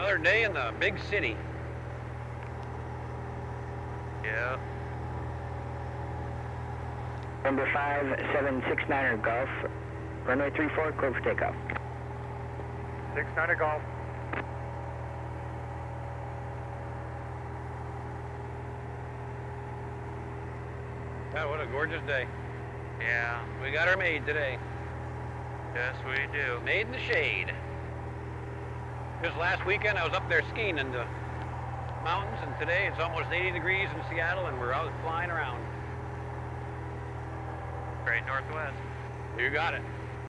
Another day in the big city. Yeah. Number 5769er Golf, runway 34, clear for takeoff. 69er Golf. God, what a gorgeous day. Yeah. We got her made today. Yes, we do. Made in the shade. Just last weekend I was up there skiing in the mountains, and today it's almost 80 degrees in Seattle and we're out flying around. Great Northwest. You got it.